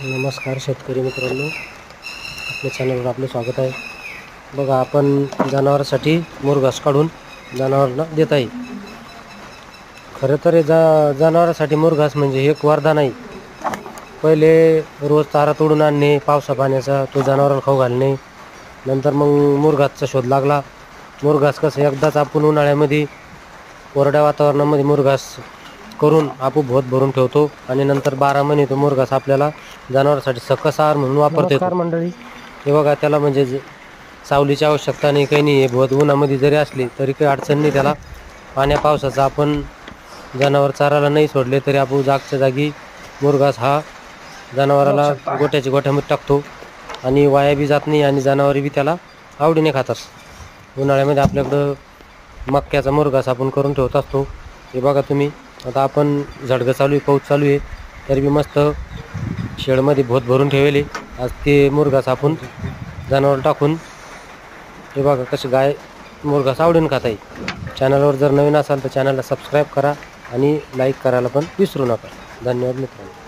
नमस्कार शेतकरी मित्रांनो, आपल्या चॅनलवर आपले स्वागत आहे. बघा, आपण जनावरांसाठी मुरघास काढून जनावरांना देत आहे. खरं तर जनावरांसाठी मुरघास म्हणजे एक वरदान आहे. पहिले रोज चारा तोडून आणणे, पावसा पाण्याचा तो जनावरांना खाऊ घालणे. नंतर मग मुरघासचा शोध लागला. मुरघास कसं एकदाच आपण उन्हाळ्यामध्ये कोरड्या वातावरणामध्ये मुरघास करून आपण भोत भरून ठेवतो आणि नंतर 12 महिने तो मुरघास आपल्याला जनावरांसाठी सकस आहार म्हणून वापरता येतो. मंडळी, हे बघा, त्याला म्हणजे सावलीची आवश्यकता नाही, काही नाही. हे भोत उन्हामध्ये जरी असली तरी काही अडचण नाही त्याला. पाण्या पावसाचा आपण जनावर चारायला नाही सोडले तरी आपण जागच्या जागी मुरघास हा जनावराला गोठ्याच्या गोठ्यामध्ये टाकतो आणि वाया बी जात नाही आणि जनावरे बी त्याला आवडीने खातात. उन्हाळ्यामध्ये आपल्याकडं मक्याचा मुरघास आपण करून ठेवत असतो. हे बघा तुम्ही, आता आपण झडगं चालू आहे, पाऊस चालू आहे, तरी बी मस्त शेडमध्ये भोत भरून ठेवले. आज ते मुरघास आपण जनावर टाकून, हे बघा कसे गाय मुरघास आवडीने खात आहे. चॅनलवर जर नवीन असाल तर चॅनलला सबस्क्राईब करा आणि लाईक करायला पण विसरू नका. धन्यवाद मित्रांनो.